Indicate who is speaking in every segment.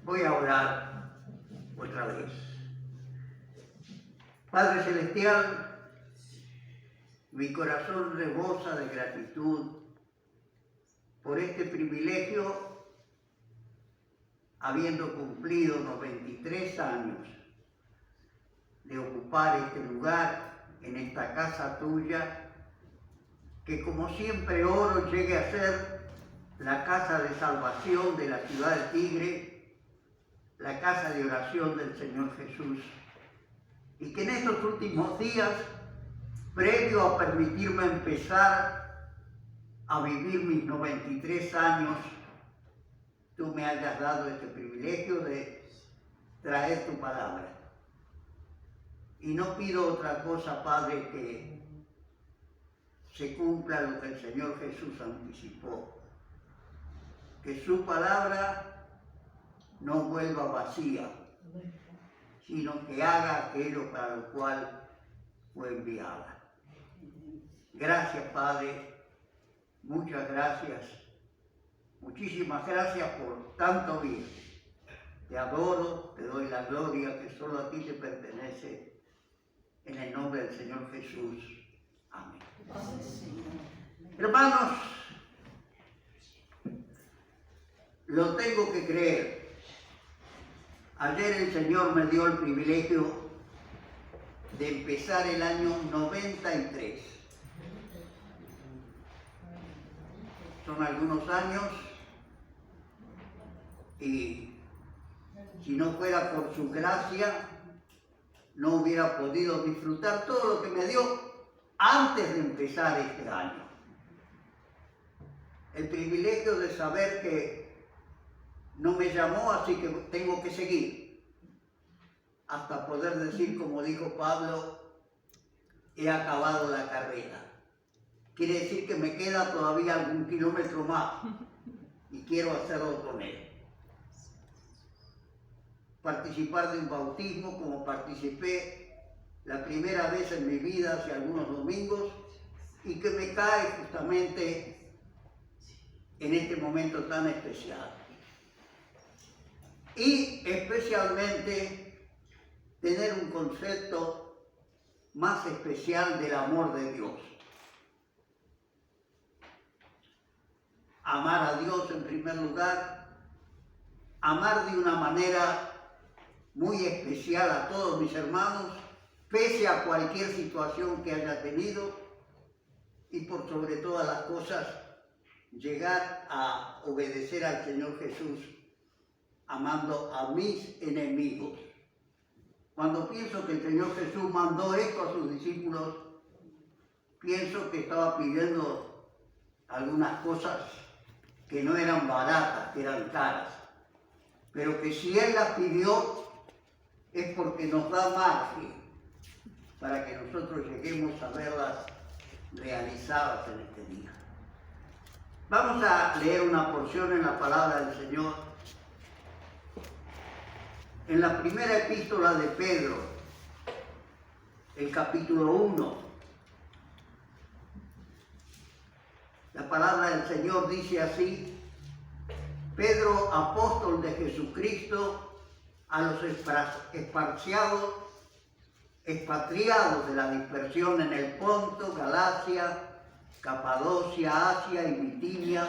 Speaker 1: Voy a orar otra vez. Padre Celestial, mi corazón rebosa de gratitud por este privilegio, habiendo cumplido 93 años de ocupar este lugar en esta casa tuya, que como siempre oro llegue a ser la casa de salvación de la ciudad de Tigre, la casa de oración del Señor Jesús. Y que en estos últimos días, previo a permitirme empezar a vivir mis 93 años, tú me hayas dado este privilegio de traer tu palabra. Y no pido otra cosa, Padre, que se cumpla lo que el Señor Jesús anticipó. Que su palabra no vuelva vacía, sino que haga aquello para lo cual fue enviada. Gracias, Padre. Muchas gracias. Muchísimas gracias por tanto bien. Te adoro, te doy la gloria que solo a ti te pertenece. En el nombre del Señor Jesús. Amén. Hermanos, lo tengo que creer. Ayer el Señor me dio el privilegio de empezar el año 93. Son algunos años y si no fuera por su gracia, no hubiera podido disfrutar todo lo que me dio antes de empezar este año. El privilegio de saber que no me llamó, así que tengo que seguir. Hasta poder decir, como dijo Pablo, he acabado la carrera. Quiere decir que me queda todavía algún kilómetro más y quiero hacerlo con él. Participar de un bautismo como participé la primera vez en mi vida hace algunos domingos y que me cae justamente en este momento tan especial. Y especialmente tener un concepto más especial del amor de Dios. Amar a Dios en primer lugar, amar de una manera muy especial a todos mis hermanos, pese a cualquier situación que haya tenido, y por sobre todas las cosas, llegar a obedecer al Señor Jesús, amando a mis enemigos. Cuando pienso que el Señor Jesús mandó esto a sus discípulos, pienso que estaba pidiendo algunas cosas que no eran baratas, que eran caras, pero que si Él las pidió, es porque nos da margen para que nosotros lleguemos a verlas realizadas en este día. Vamos a leer una porción en la palabra del Señor. En la primera epístola de Pedro, el capítulo 1, la palabra del Señor dice así: Pedro, apóstol de Jesucristo, a los expatriados de la dispersión en el Ponto, Galacia, Capadocia, Asia y Bitinia,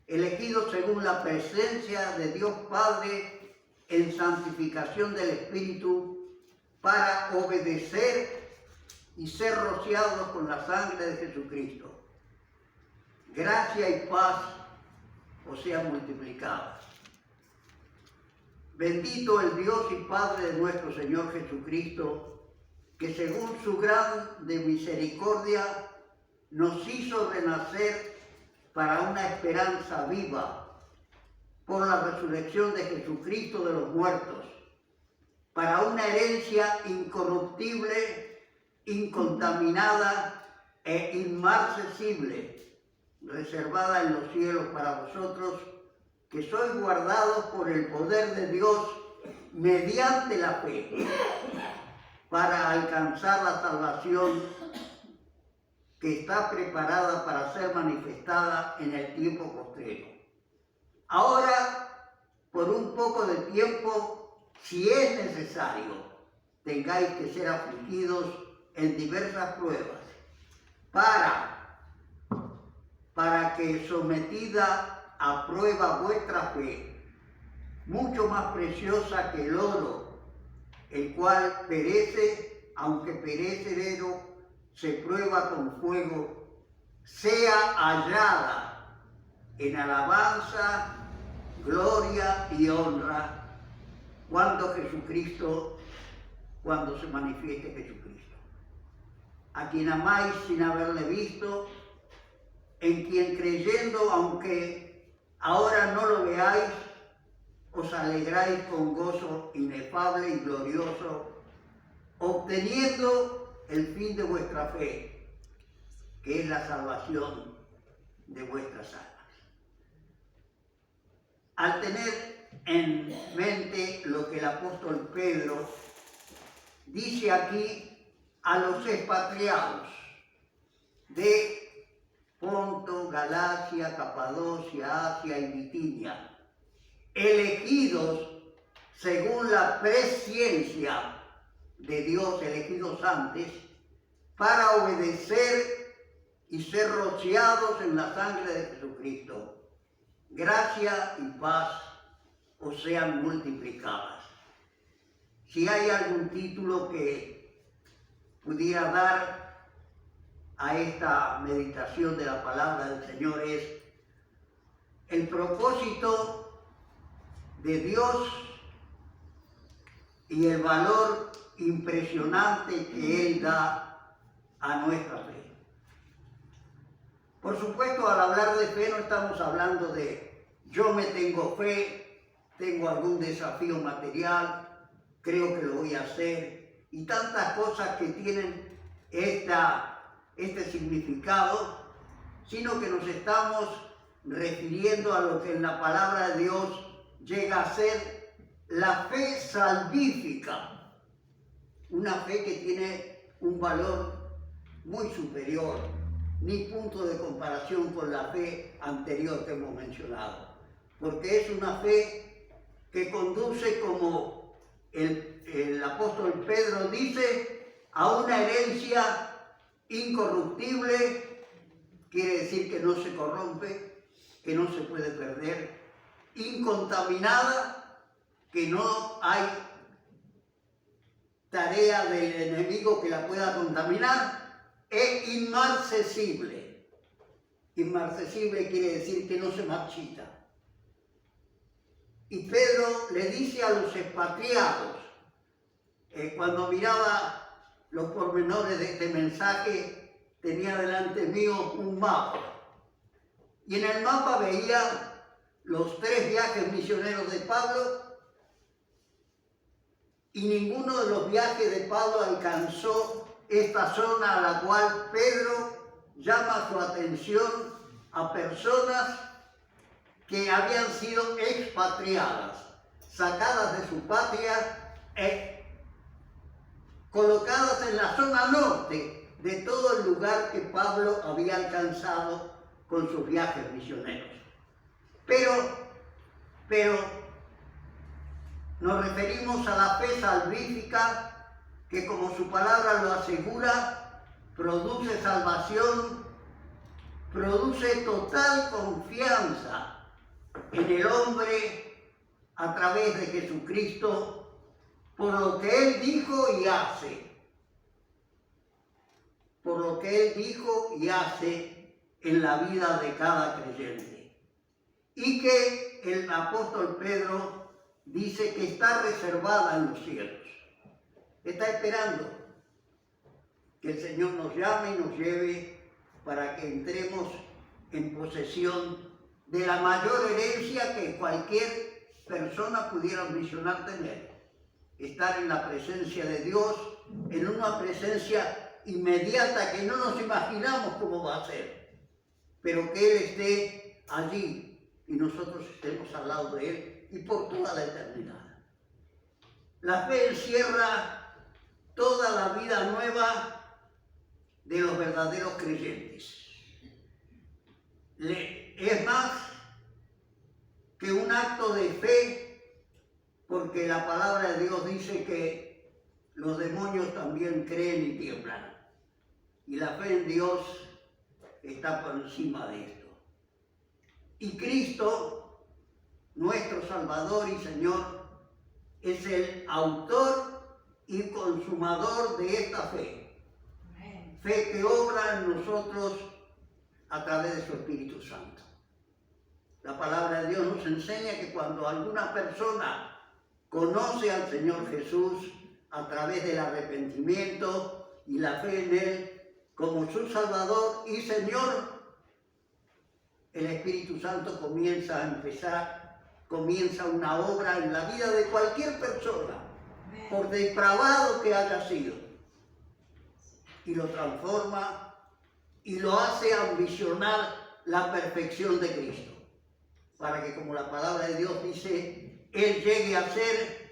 Speaker 1: elegidos según la presencia de Dios Padre en santificación del Espíritu, para obedecer y ser rociados con la sangre de Jesucristo. Gracia y paz os sean multiplicadas. Bendito el Dios y Padre de nuestro Señor Jesucristo, que según su grande misericordia nos hizo renacer para una esperanza viva por la resurrección de Jesucristo de los muertos, para una herencia incorruptible, incontaminada e inmarcesible, reservada en los cielos para vosotros, que sois guardados por el poder de Dios mediante la fe, para alcanzar la salvación que está preparada para ser manifestada en el tiempo postrero. Ahora, por un poco poco de tiempo, si es necesario, tengáis que ser afligidos en diversas pruebas, para que sometida a prueba vuestra fe, mucho más preciosa que el oro, el cual perece, aunque perecedero, se prueba con fuego, sea hallada en alabanza, gloria y honra cuando se manifieste Jesucristo, a quien amáis sin haberle visto, en quien creyendo, aunque ahora no lo veáis, os alegráis con gozo inefable y glorioso, obteniendo el fin de vuestra fe, que es la salvación de vuestras almas. Al tener en mente lo que el apóstol Pedro dice aquí a los expatriados de Ponto, Galacia, Capadocia, Asia y Bitinia, elegidos según la presciencia de Dios, elegidos antes, para obedecer y ser rociados en la sangre de Jesucristo. Gracia y paz os sean multiplicadas. Si hay algún título que pudiera dar a esta meditación de la palabra del Señor, es el propósito de Dios y el valor impresionante que Él da a nuestra fe. Por supuesto, al hablar de fe no estamos hablando de yo me tengo fe, tengo algún desafío material, creo que lo voy a hacer, y tantas cosas que tienen este significado, sino que nos estamos refiriendo a lo que en la palabra de Dios llega a ser la fe salvífica, una fe que tiene un valor muy superior, ni punto de comparación con la fe anterior que hemos mencionado, porque es una fe que conduce, como el apóstol Pedro dice, a una herencia incorruptible, quiere decir que no se corrompe, que no se puede perder, incontaminada, que no hay tarea del enemigo que la pueda contaminar, e inmarcesible. Inmarcesible quiere decir que no se marchita. Y Pedro le dice a los expatriados, cuando miraba los pormenores de este mensaje, tenía delante mío un mapa. Y en el mapa veía los 3 viajes misioneros de Pablo, y ninguno de los viajes de Pablo alcanzó esta zona a la cual Pedro llama su atención a personas que habían sido expatriadas, sacadas de su patria colocadas en la zona norte de todo el lugar que Pablo había alcanzado con sus viajes misioneros. Pero nos referimos a la fe salvífica, que, como su palabra lo asegura, produce salvación, produce total confianza en el hombre a través de Jesucristo, por lo que Él dijo y hace. Por lo que Él dijo y hace en la vida de cada creyente. Y que el apóstol Pedro dice que está reservada en los cielos. Está esperando que el Señor nos llame y nos lleve para que entremos en posesión de la mayor herencia que cualquier persona pudiera ambicionar tener. Estar en la presencia de Dios, en una presencia inmediata que no nos imaginamos cómo va a ser, pero que Él esté allí y nosotros estemos al lado de Él y por toda la eternidad. La fe encierra toda la vida nueva de los verdaderos creyentes. Es más que un acto de fe, porque la palabra de Dios dice que los demonios también creen y tiemblan. Y la fe en Dios está por encima de esto. Y Cristo, nuestro Salvador y Señor, es el autor y consumador de esta fe. Amén. Fe que obra en nosotros a través de su Espíritu Santo. La palabra de Dios nos enseña que cuando alguna persona conoce al Señor Jesús a través del arrepentimiento y la fe en Él como su Salvador y Señor, el Espíritu Santo comienza una obra en la vida de cualquier persona, por depravado que haya sido, y lo transforma y lo hace ambicionar la perfección de Cristo, para que, como la palabra de Dios dice, Él llegue a ser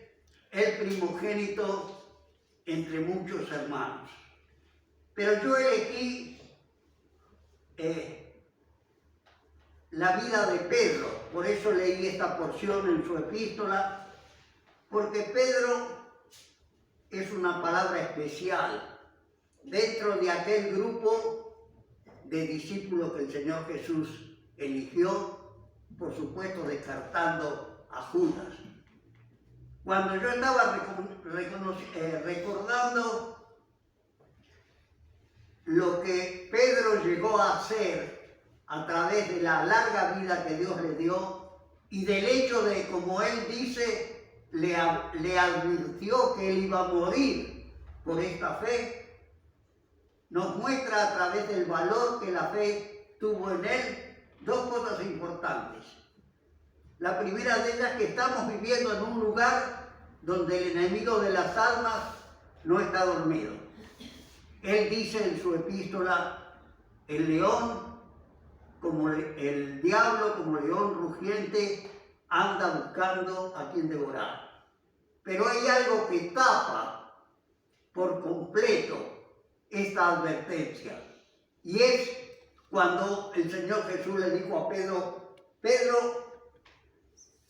Speaker 1: el primogénito entre muchos hermanos. Pero yo elegí la vida de Pedro, por eso leí esta porción en su epístola, porque Pedro es una palabra especial dentro de aquel grupo de discípulos que el Señor Jesús eligió, por supuesto descartando a Judas. Cuando yo estaba recordando lo que Pedro llegó a hacer a través de la larga vida que Dios le dio y del hecho de, como él dice, le advirtió que él iba a morir por esta fe, nos muestra a través del valor que la fe tuvo en él dos cosas importantes. La primera de ellas, que estamos viviendo en un lugar donde el enemigo de las almas no está dormido. Él dice en su epístola, el león, como el diablo, como león rugiente, anda buscando a quien devorar. Pero hay algo que tapa por completo esta advertencia. Y es cuando el Señor Jesús le dijo a Pedro, Pedro,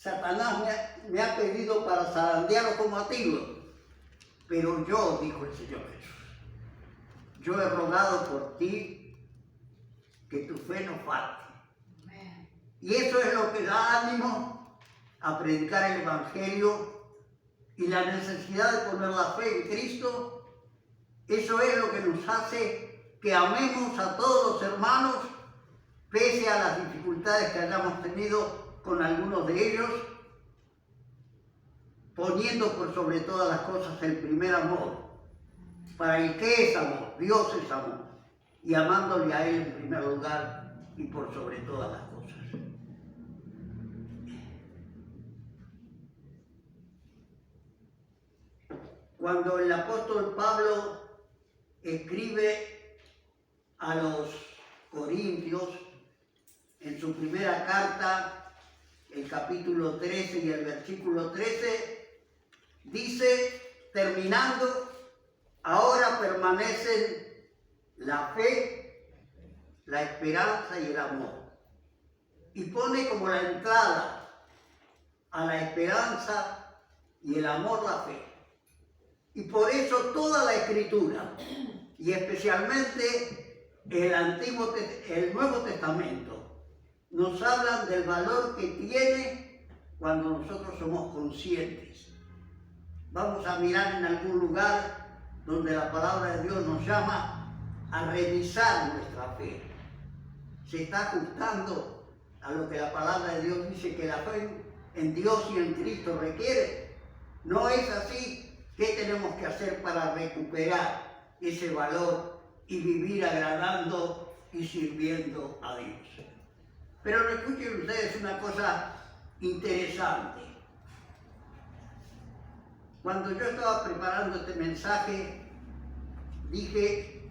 Speaker 1: Satanás me ha pedido para zarandearlo como a tiro. Pero yo, dijo el Señor Jesús, yo he rogado por ti que tu fe no falte. Amén. Y eso es lo que da ánimo a predicar el Evangelio y la necesidad de poner la fe en Cristo. Eso es lo que nos hace que amemos a todos los hermanos, pese a las dificultades que hayamos tenido con algunos de ellos, poniendo por sobre todas las cosas el primer amor. Para el que es amor, Dios es amor, y amándole a Él en primer lugar y por sobre todas las cosas. Cuando el apóstol Pablo escribe a los Corintios, en su primera carta, el capítulo 13 y el versículo 13, dice, terminando, ahora permanecen la fe, la esperanza y el amor. Y pone como la entrada a la esperanza y el amor la fe. Y por eso toda la Escritura, y especialmente el Nuevo Testamento, nos hablan del valor que tiene cuando nosotros somos conscientes. Vamos a mirar en algún lugar donde la palabra de Dios nos llama a revisar nuestra fe. Se está ajustando a lo que la palabra de Dios dice que la fe en Dios y en Cristo requiere. No es así. ¿Qué tenemos que hacer para recuperar ese valor y vivir agradando y sirviendo a Dios? Pero escuchen ustedes una cosa interesante. Cuando yo estaba preparando este mensaje, dije,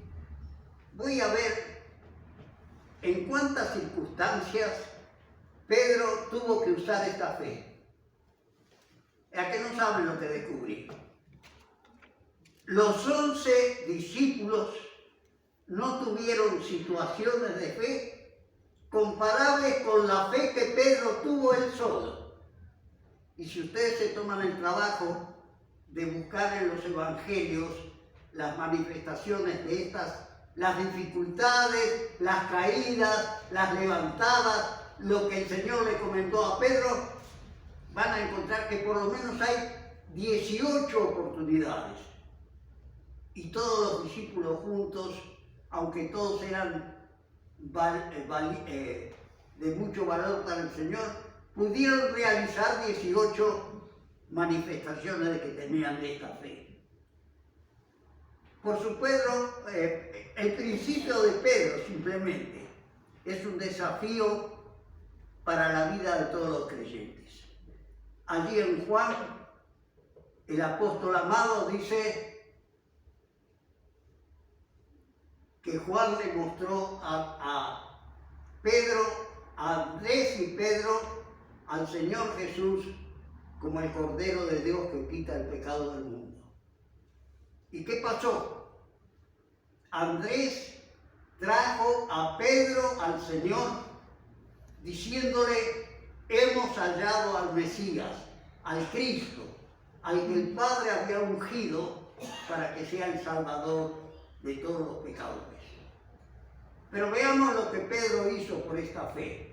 Speaker 1: voy a ver en cuántas circunstancias Pedro tuvo que usar esta fe. ¿A qué no saben lo que descubrí? Los 11 discípulos no tuvieron situaciones de fe comparables con la fe que Pedro tuvo él solo. Y si ustedes se toman el trabajo de buscar en los evangelios las manifestaciones de estas, las dificultades, las caídas, las levantadas, lo que el Señor le comentó a Pedro, van a encontrar que por lo menos hay 18 oportunidades. Y todos los discípulos juntos, aunque todos eran de mucho valor para el Señor, pudieron realizar 18 manifestaciones de que tenían esta fe. Por supuesto, el principio de Pedro simplemente es un desafío para la vida de todos los creyentes. Allí en Juan, el apóstol amado dice que Juan le mostró a Pedro, a Andrés y Pedro, al Señor Jesús como el Cordero de Dios que quita el pecado del mundo. ¿Y qué pasó? Andrés trajo a Pedro al Señor diciéndole: hemos hallado al Mesías, al Cristo, al que el Padre había ungido para que sea el Salvador de todos los pecadores. Pero veamos lo que Pedro hizo por esta fe.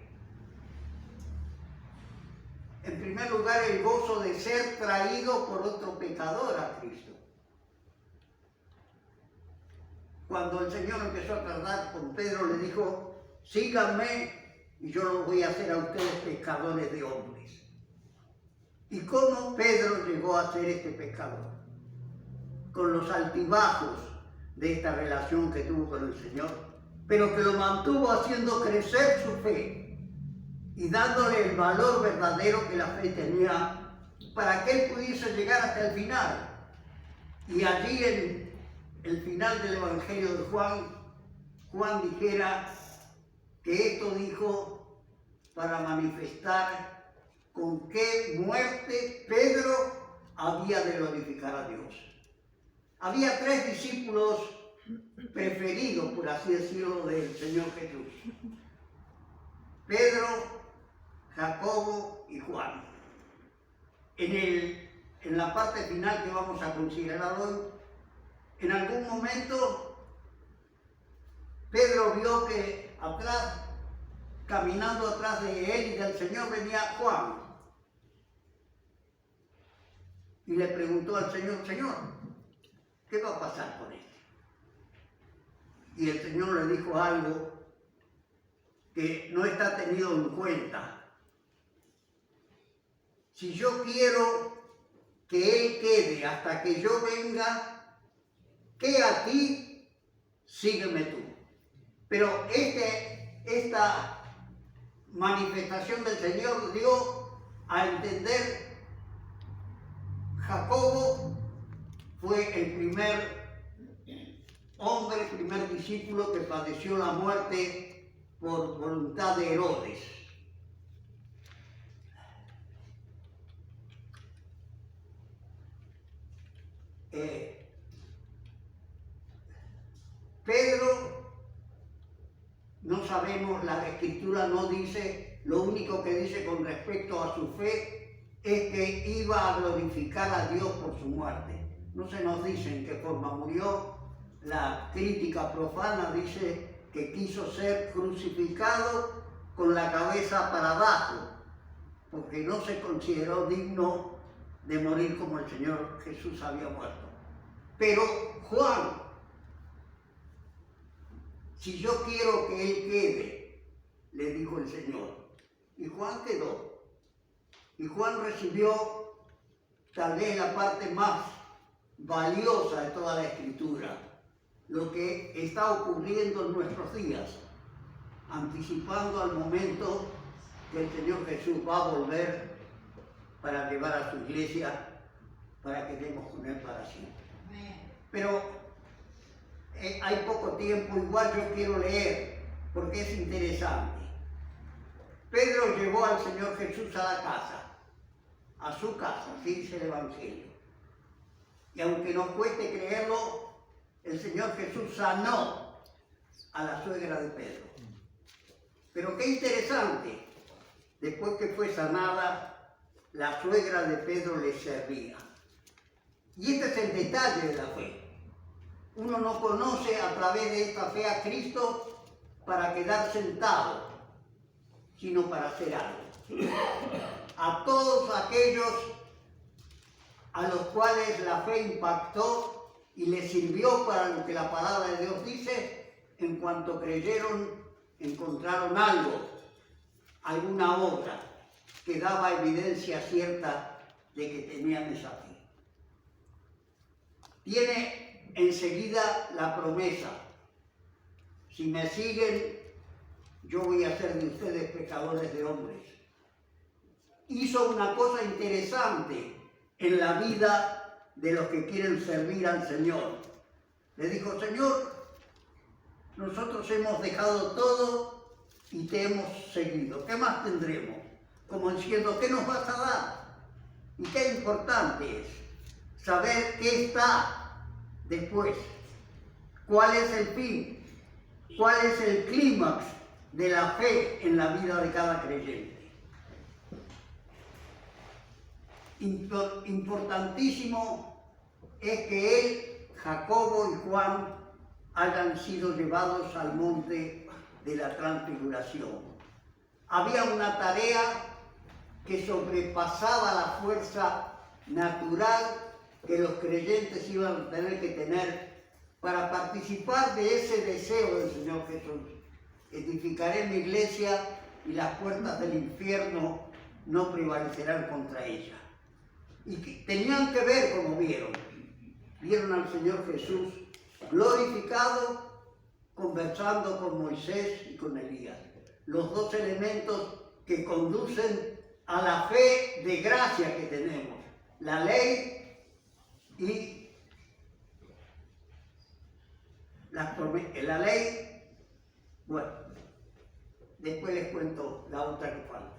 Speaker 1: En primer lugar, el gozo de ser traído por otro pecador a Cristo. Cuando el Señor empezó a tratar con Pedro, le dijo: síganme y yo los voy a hacer a ustedes pescadores de hombres. ¿Y cómo Pedro llegó a ser este pescador? Con los altibajos de esta relación que tuvo con el Señor, pero que lo mantuvo haciendo crecer su fe y dándole el valor verdadero que la fe tenía para que él pudiese llegar hasta el final. Y allí en el final del Evangelio de Juan dijera que esto dijo para manifestar con qué muerte Pedro había de glorificar a Dios. Había 3 discípulos preferidos, por así decirlo, del Señor Jesús: Pedro, Jacobo y Juan. En la parte final que vamos a considerar hoy, en algún momento Pedro vio que atrás, caminando atrás de él y del Señor, venía Juan. Y le preguntó al Señor: Señor, ¿qué va a pasar con este? Y el Señor le dijo algo que no está tenido en cuenta. Si yo quiero que él quede hasta que yo venga, que a ti, sígueme tú. Pero esta manifestación del Señor dio a entender: Jacobo fue el primer hombre, el primer discípulo que padeció la muerte por voluntad de Herodes. Pedro, no sabemos, la Escritura no dice, lo único que dice con respecto a su fe es que iba a glorificar a Dios por su muerte. No se nos dice en qué forma murió. La crítica profana dice que quiso ser crucificado con la cabeza para abajo, porque no se consideró digno de morir como el Señor Jesús había muerto. Pero Juan, si yo quiero que él quede, le dijo el Señor. Y Juan quedó. Y Juan recibió tal vez la parte más valiosa de toda la Escritura, lo que está ocurriendo en nuestros días, anticipando al momento que el Señor Jesús va a volver para llevar a su iglesia, para que estemos con Él para siempre. Pero hay poco tiempo, igual yo quiero leer, porque es interesante. Pedro llevó al Señor Jesús a la casa, a su casa, así dice el Evangelio. Y aunque nos cueste creerlo, el Señor Jesús sanó a la suegra de Pedro. Pero qué interesante, después que fue sanada, la suegra de Pedro le servía. Y este es el detalle de la fe. Uno no conoce a través de esta fe a Cristo para quedar sentado, sino para hacer algo. A todos aquellos a los cuales la fe impactó y les sirvió para lo que la palabra de Dios dice, en cuanto creyeron, encontraron algo, alguna obra que daba evidencia cierta de que tenían esa fe. Tiene enseguida la promesa: si me siguen, yo voy a hacer de ustedes pescadores de hombres. Hizo una cosa interesante en la vida de los que quieren servir al Señor. Le dijo: Señor, nosotros hemos dejado todo y te hemos seguido. ¿Qué más tendremos? Como diciendo, ¿qué nos vas a dar? Y qué importante es saber qué está después. ¿Cuál es el fin? ¿Cuál es el clímax de la fe en la vida de cada creyente? Importantísimo es que él, Jacobo y Juan hayan sido llevados al monte de la transfiguración. Había una tarea que sobrepasaba la fuerza natural que los creyentes iban a tener que tener para participar de ese deseo del Señor Jesús. Edificaré mi iglesia y las puertas del infierno no prevalecerán contra ella. Y que tenían que ver como vieron. Vieron al Señor Jesús glorificado, conversando con Moisés y con Elías. Los dos elementos que conducen a la fe de gracia que tenemos. La ley y la ley. Bueno, después les cuento la otra que falta.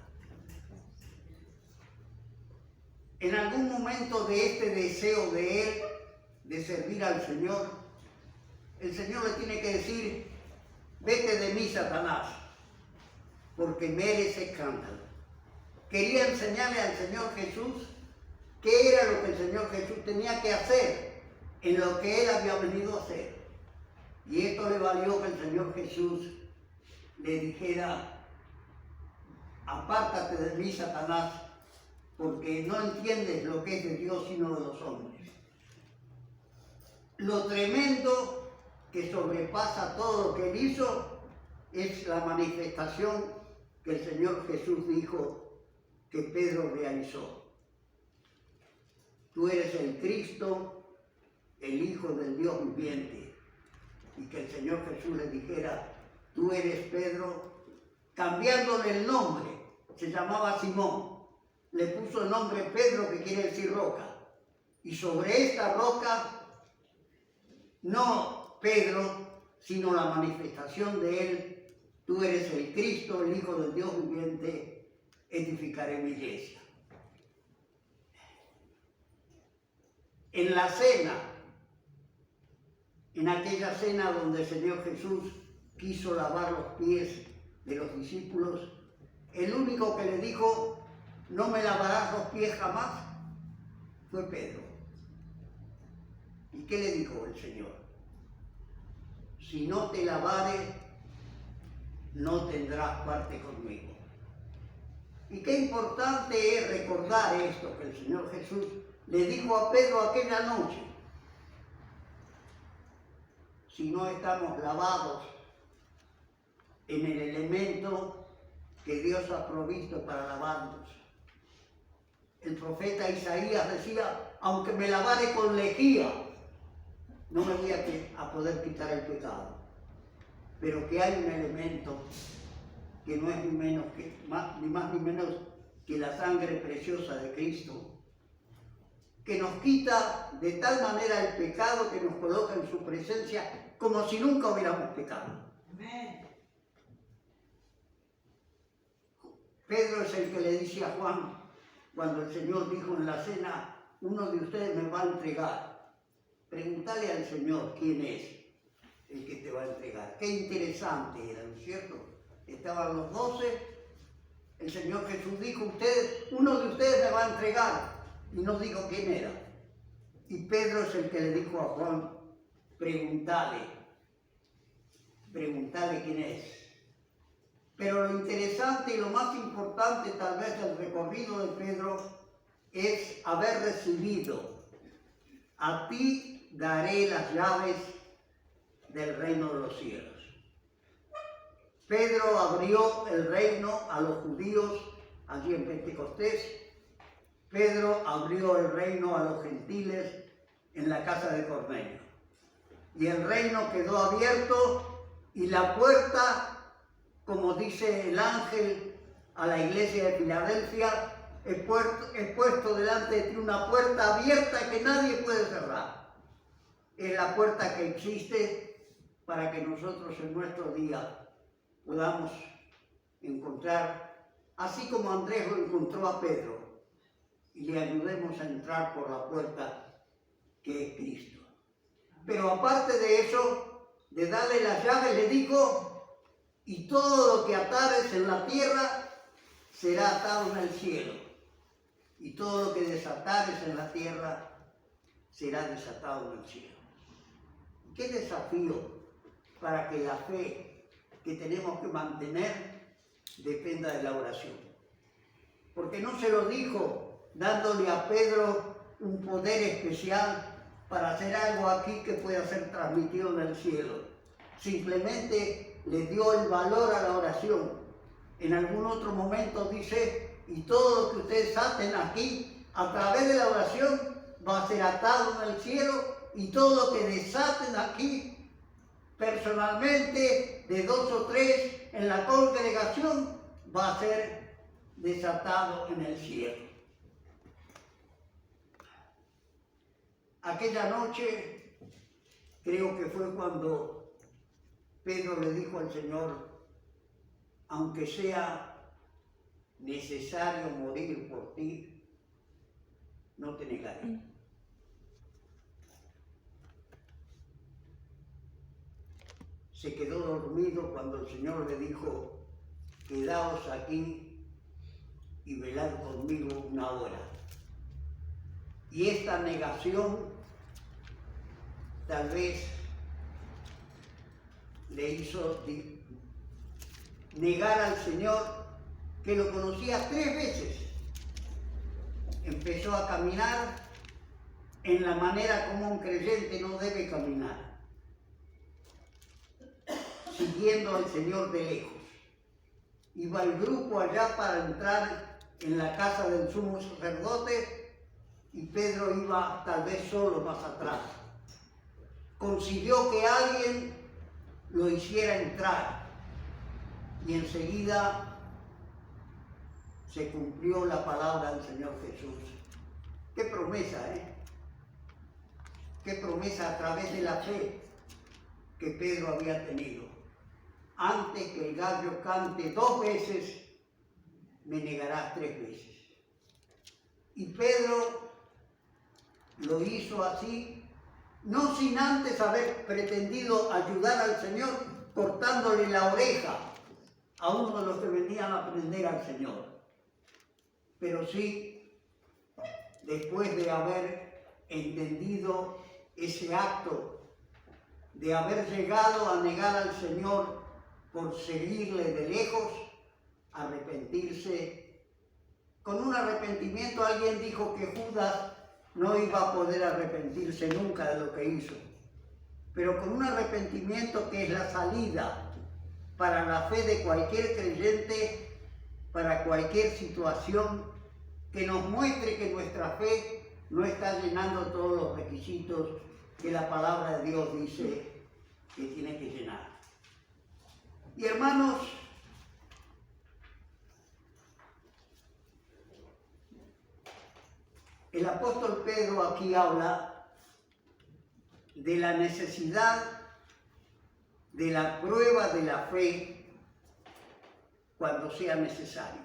Speaker 1: En algún momento de este deseo de él, de servir al Señor, el Señor le tiene que decir: vete de mí, Satanás, porque me eres escándalo. Quería enseñarle al Señor Jesús qué era lo que el Señor Jesús tenía que hacer en lo que él había venido a hacer. Y esto le valió que el Señor Jesús le dijera: apártate de mí, Satanás, porque no entiendes lo que es de Dios sino de los hombres. Lo tremendo que sobrepasa todo lo que él hizo es la manifestación que el Señor Jesús dijo que Pedro realizó. Tú eres el Cristo, el Hijo del Dios viviente. Y que el Señor Jesús le dijera: tú eres Pedro, cambiándole el nombre. Se llamaba Simón. Le puso el nombre Pedro, que quiere decir roca. Y sobre esta roca, no Pedro, sino la manifestación de él: tú eres el Cristo, el Hijo del Dios viviente, edificaré mi iglesia. En la cena, en aquella cena donde el Señor Jesús quiso lavar los pies de los discípulos, el único que le dijo: no me lavarás los pies jamás, fue Pedro. ¿Y qué le dijo el Señor? Si no te lavare, no tendrás parte conmigo. Y qué importante es recordar esto que el Señor Jesús le dijo a Pedro aquella noche. Si no estamos lavados en el elemento que Dios ha provisto para lavarnos. El profeta Isaías decía: aunque me lavare con lejía, no me voy a poder quitar el pecado. Pero que hay un elemento que no es ni más ni menos que la sangre preciosa de Cristo, que nos quita de tal manera el pecado que nos coloca en su presencia como si nunca hubiéramos pecado. Amén. Pedro es el que le dice a Juan, cuando el Señor dijo en la cena: uno de ustedes me va a entregar. Pregúntale al Señor quién es el que te va a entregar. Qué interesante era, ¿no es cierto? Estaban los 12 El Señor Jesús dijo, uno de ustedes me va a entregar. Y no dijo quién era. Y Pedro es el que le dijo a Juan, preguntale quién es. Pero lo interesante y lo más importante tal vez del recorrido de Pedro es haber recibido, a ti daré las llaves del reino de los cielos. Pedro abrió el reino a los judíos allí en Pentecostés. Pedro abrió el reino a los gentiles en la casa de Cornelio. Y el reino quedó abierto y la puerta, como dice el ángel a la iglesia de Filadelfia, he puesto delante de ti una puerta abierta que nadie puede cerrar. Es la puerta que existe para que nosotros en nuestro día podamos encontrar, así como Andrés lo encontró a Pedro, y le ayudemos a entrar por la puerta que es Cristo. Pero aparte de eso, de darle las llaves, le dijo, y todo lo que atares en la tierra será atado en el cielo, y todo lo que desatares en la tierra será desatado en el cielo. Qué desafío para que la fe que tenemos que mantener dependa de la oración. Porque no se lo dijo dándole a Pedro un poder especial para hacer algo aquí que pueda ser transmitido en el cielo. Simplemente le dio el valor a la oración. En algún otro momento dice, y todo lo que ustedes aten aquí, a través de la oración, va a ser atado en el cielo, y todo lo que desaten aquí, personalmente, de 2 o 3 en la congregación, va a ser desatado en el cielo. Aquella noche, creo que fue cuando Pedro le dijo al Señor, aunque sea necesario morir por ti, no te negaré. Se quedó dormido cuando el Señor le dijo, quedaos aquí y velad conmigo 1 hora. Y esta negación tal vez le hizo negar al Señor, que lo conocía 3 veces. Empezó a caminar en la manera como un creyente no debe caminar, siguiendo al Señor de lejos. Iba el grupo allá para entrar en la casa del sumo sacerdote y Pedro iba tal vez solo más atrás. Consiguió que alguien lo hiciera entrar y enseguida se cumplió la palabra del Señor Jesús. ¡Qué promesa, eh! ¡Qué promesa a través de la fe que Pedro había tenido! Antes que el gallo cante 2 veces, me negarás 3 veces. Y Pedro lo hizo así, no sin antes haber pretendido ayudar al Señor cortándole la oreja a uno de los que venían a prender al Señor. Pero sí, después de haber entendido ese acto, de haber llegado a negar al Señor por seguirle de lejos, arrepentirse. Con un arrepentimiento, alguien dijo que Judas no iba a poder arrepentirse nunca de lo que hizo, pero con un arrepentimiento que es la salida para la fe de cualquier creyente, para cualquier situación que nos muestre que nuestra fe no está llenando todos los requisitos que la palabra de Dios dice que tiene que llenar. Y hermanos, el apóstol Pedro aquí habla de la necesidad de la prueba de la fe cuando sea necesario.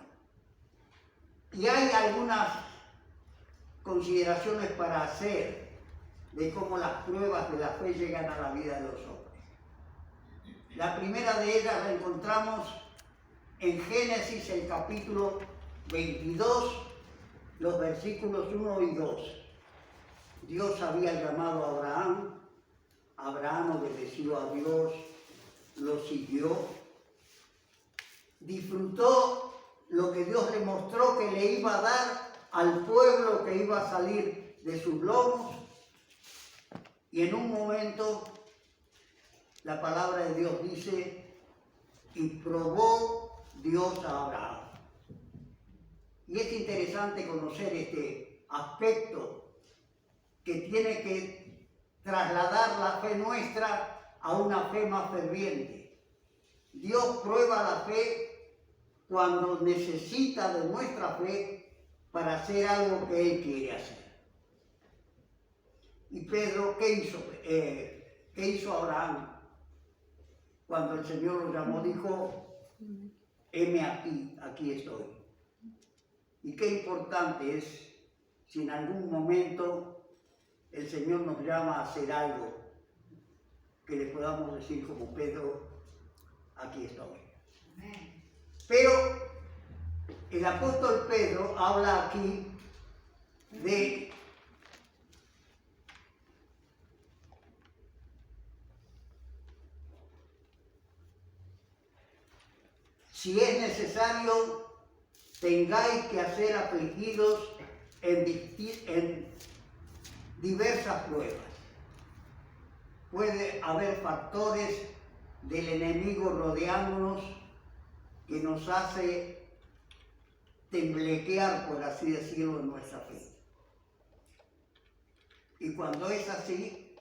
Speaker 1: Y hay algunas consideraciones para hacer de cómo las pruebas de la fe llegan a la vida de los hombres. La primera de ellas la encontramos en Génesis el capítulo 22, los versículos 1 y 2. Dios había llamado a Abraham. Abraham obedeció a Dios, lo siguió, disfrutó lo que Dios le mostró que le iba a dar al pueblo que iba a salir de sus lomos, y en un momento la palabra de Dios dice, y probó Dios a Abraham. Y es interesante conocer este aspecto que tiene que trasladar la fe nuestra a una fe más ferviente. Dios prueba la fe cuando necesita de nuestra fe para hacer algo que Él quiere hacer. Y Pedro, ¿qué hizo Abraham? Cuando el Señor lo llamó, dijo, heme aquí, aquí estoy. Y qué importante es si en algún momento el Señor nos llama a hacer algo, que le podamos decir como Pedro, aquí estoy. Pero el apóstol Pedro habla aquí de si es necesario, tengáis que ser afligidos en diversas pruebas. Puede haber factores del enemigo rodeándonos que nos hace temblequear, por así decirlo, en nuestra fe. Y cuando es así,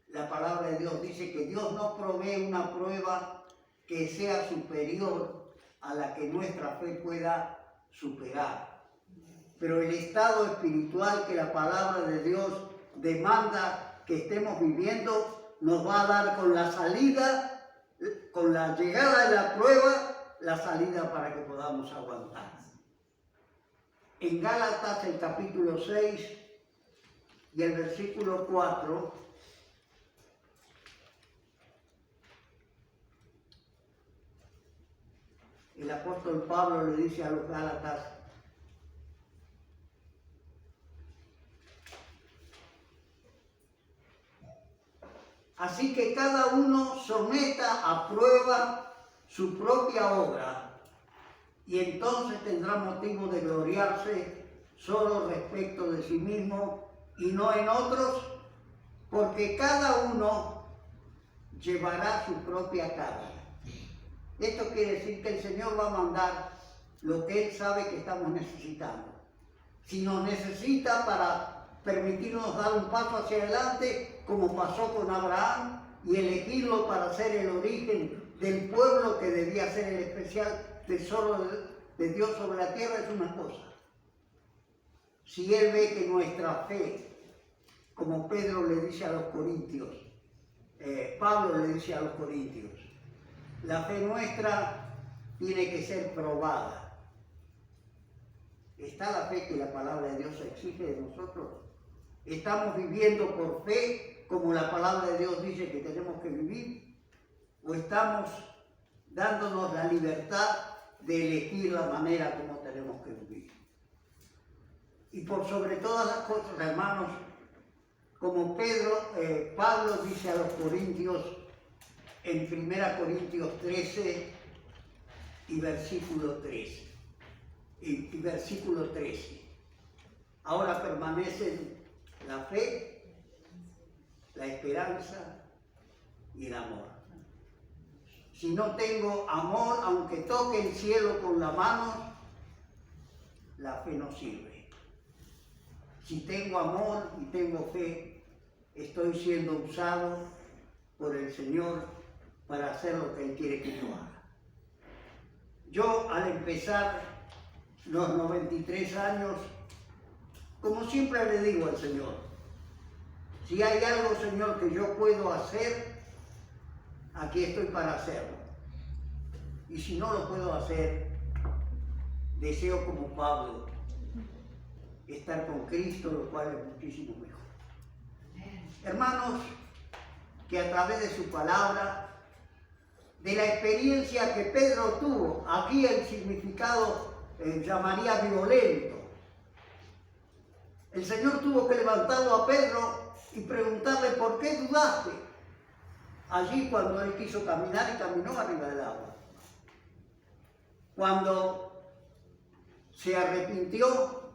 Speaker 1: la palabra de Dios dice que Dios no provee una prueba que sea superior a la que nuestra fe pueda superar. Pero el estado espiritual que la palabra de Dios demanda que estemos viviendo nos va a dar con la salida, con la llegada de la prueba, la salida para que podamos aguantar. En Gálatas, el capítulo 6 y el versículo 4, el apóstol Pablo le dice a los Gálatas, así que cada uno someta a prueba su propia obra, y entonces tendrá motivo de gloriarse solo respecto de sí mismo y no en otros, porque cada uno llevará su propia carga. Esto quiere decir que el Señor va a mandar lo que Él sabe que estamos necesitando. Si nos necesita para permitirnos dar un paso hacia adelante, como pasó con Abraham, y elegirlo para ser el origen del pueblo que debía ser el especial tesoro de Dios sobre la tierra, es una cosa. Si Él ve que nuestra fe, como Pedro le dice a los corintios, Pablo le dice a los corintios, la fe nuestra tiene que ser probada. ¿Está la fe que la palabra de Dios exige de nosotros? ¿Estamos viviendo por fe como la palabra de Dios dice que tenemos que vivir? ¿O estamos dándonos la libertad de elegir la manera como tenemos que vivir? Y por sobre todas las cosas, hermanos, como Pablo dice a los corintios en 1 Corintios 13 y versículo 13, y versículo 13, ahora permanecen la fe, la esperanza y el amor. Si no tengo amor, aunque toque el cielo con la mano, la fe no sirve. Si tengo amor y tengo fe, estoy siendo usado por el Señor para hacer lo que Él quiere que yo haga. Yo, al empezar los 93 años, como siempre le digo al Señor, si hay algo, Señor, que yo puedo hacer, aquí estoy para hacerlo. Y si no lo puedo hacer, deseo como Pablo estar con Cristo, lo cual es muchísimo mejor. Hermanos, que a través de su palabra de la experiencia que Pedro tuvo. Aquí el significado llamaría violento. El Señor tuvo que levantarlo a Pedro y preguntarle por qué dudaste. Allí cuando él quiso caminar y caminó arriba del agua. Cuando se arrepintió,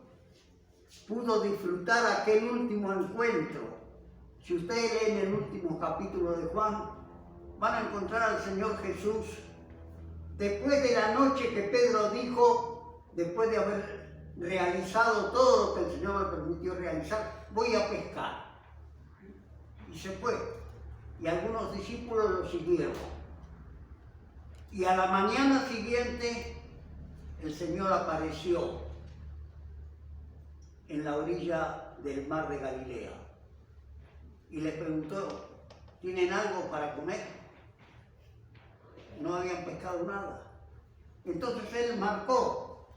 Speaker 1: pudo disfrutar aquel último encuentro. Si ustedes leen el último capítulo de Juan, van a encontrar al Señor Jesús después de la noche que Pedro dijo, después de haber realizado todo lo que el Señor le permitió realizar, voy a pescar. Y se fue. Y algunos discípulos lo siguieron. Y a la mañana siguiente el Señor apareció en la orilla del mar de Galilea y les preguntó, ¿tienen algo para comer? No habían pescado nada. Entonces él marcó,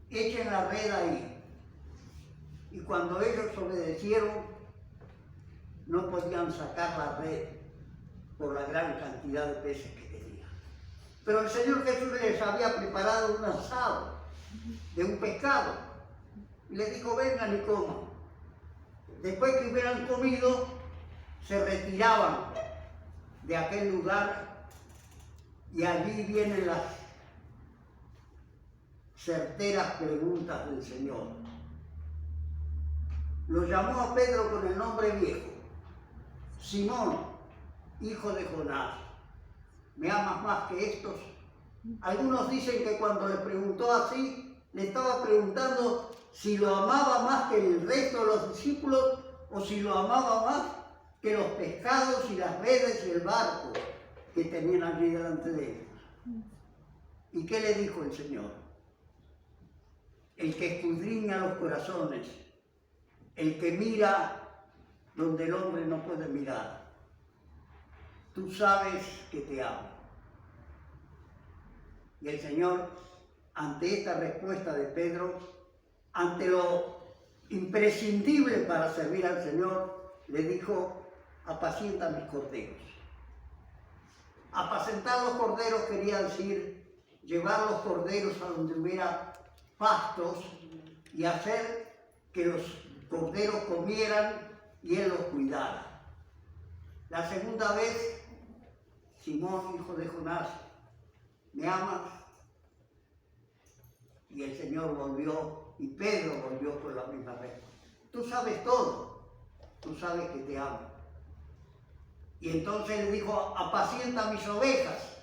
Speaker 1: echen la red ahí. Y cuando ellos obedecieron, no podían sacar la red por la gran cantidad de peces que tenía. Pero el Señor Jesús les había preparado un asado de un pescado. Y les dijo, vengan y coman. Después que hubieran comido, se retiraban de aquel lugar y allí vienen las certeras preguntas del Señor. Lo llamó a Pedro con el nombre viejo. Simón, hijo de Jonás, ¿me amas más que estos? Algunos dicen que cuando le preguntó así, le estaba preguntando si lo amaba más que el resto de los discípulos o si lo amaba más que los pescados y las redes y el barco que tenían allí delante de ellos. ¿Y qué le dijo el Señor? El que escudriña los corazones, el que mira donde el hombre no puede mirar. Tú sabes que te amo. Y el Señor, ante esta respuesta de Pedro, ante lo imprescindible para servir al Señor, le dijo, apacienta mis corderos. Apacentar los corderos quería decir llevar los corderos a donde hubiera pastos y hacer que los corderos comieran y él los cuidara. La segunda vez, Simón, hijo de Jonás, ¿me amas? Y el Señor volvió, y Pedro volvió por la misma vez. Tú sabes todo, tú sabes que te amo. Y entonces le dijo, apacienta mis ovejas,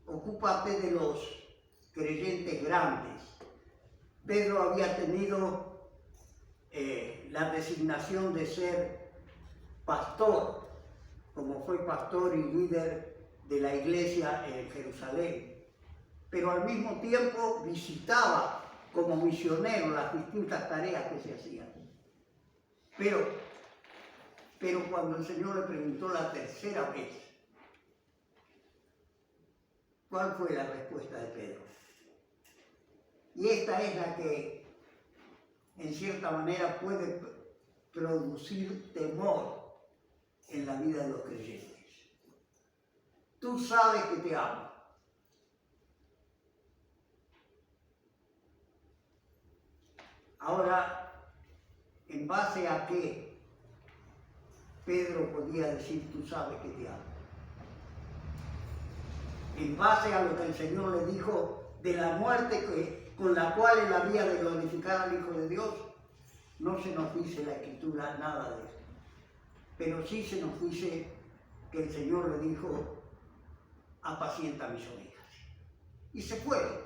Speaker 1: ocúpate de los creyentes grandes. Pedro había tenido la designación de ser pastor, como fue pastor y líder de la iglesia en Jerusalén, pero al mismo tiempo visitaba como misionero las distintas tareas que se hacían. Pero cuando el Señor le preguntó la tercera vez, ¿cuál fue la respuesta de Pedro? Y esta es la que en cierta manera puede producir temor en la vida de los creyentes. Tú sabes que te amo. Ahora, ¿en base a qué Pedro podía decir tú sabes que te amo? En base a lo que el Señor le dijo de la muerte con la cual él había de glorificar al Hijo de Dios, no se nos dice la Escritura nada de esto. Pero sí se nos dice que el Señor le dijo, apacienta mis ovejas. Y se fueron.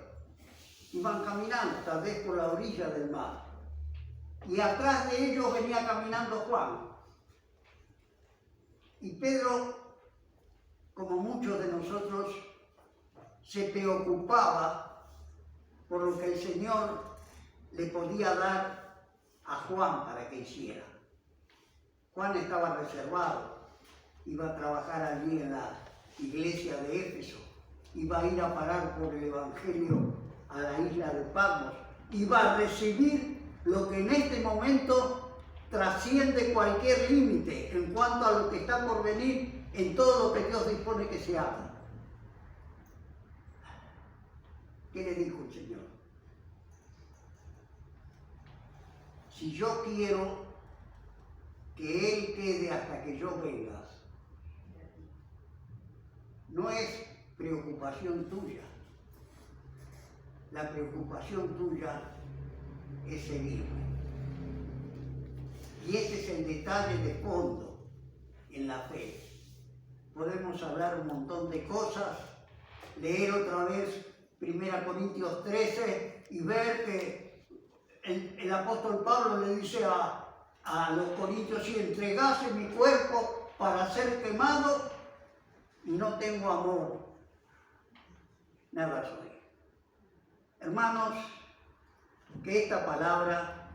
Speaker 1: Iban caminando, tal vez por la orilla del mar. Y atrás de ellos venía caminando Juan. Y Pedro, como muchos de nosotros, se preocupaba por lo que el Señor le podía dar a Juan para que hiciera. Juan estaba reservado, iba a trabajar allí en la iglesia de Éfeso, iba a ir a parar por el Evangelio a la isla de Patmos, iba a recibir lo que en este momento trasciende cualquier límite en cuanto a lo que está por venir en todo lo que Dios dispone que se haga. ¿Qué le dijo el Señor? Si yo quiero que Él quede hasta que yo venga, no es preocupación tuya. La preocupación tuya es seguirme. Y ese es el detalle de fondo en la fe. Podemos hablar un montón de cosas, leer otra vez 1 Corintios 13 y ver que el apóstol Pablo le dice a los corintios: si entregase mi cuerpo para ser quemado y no tengo amor, nada soy. Hermanos, que esta palabra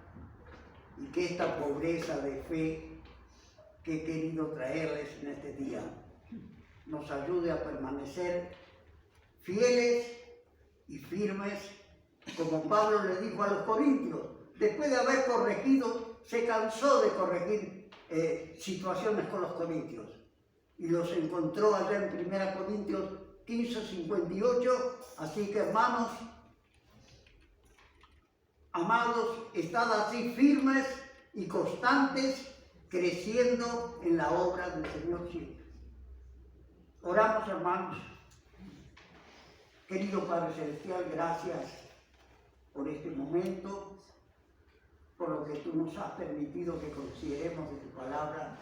Speaker 1: y que esta pobreza de fe que he querido traerles en este día nos ayude a permanecer fieles y firmes, como Pablo le dijo a los corintios. Después de haber corregido, se cansó de corregir situaciones con los corintios y los encontró allá en 1 Corintios 15:58. Así que, hermanos, amados, estad así firmes y constantes, creciendo en la obra del Señor siempre. Oramos, hermanos. Querido Padre Celestial, gracias por este momento, por lo que tú nos has permitido que consideremos de tu palabra.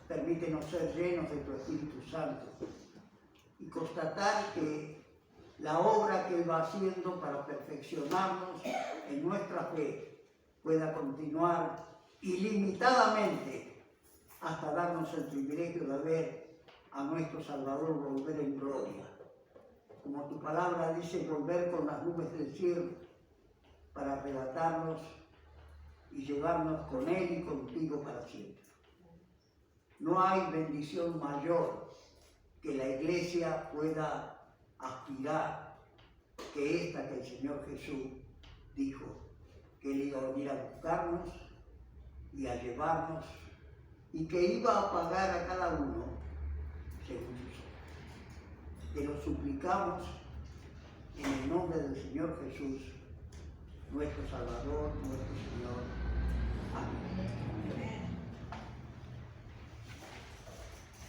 Speaker 1: Permítenos ser llenos de tu Espíritu Santo y constatar que la obra que Él va haciendo para perfeccionarnos en nuestra fe pueda continuar ilimitadamente hasta darnos el privilegio de ver a nuestro Salvador volver en gloria. Como tu palabra dice, volver con las nubes del cielo para arrebatarnos y llevarnos con Él y contigo para siempre. No hay bendición mayor que la Iglesia pueda aspirar que esta que el Señor Jesús dijo, que Él iba a venir a buscarnos y a llevarnos y que iba a pagar a cada uno según sus obras. Te lo suplicamos en el nombre del Señor Jesús, nuestro Salvador, nuestro Señor. Amén.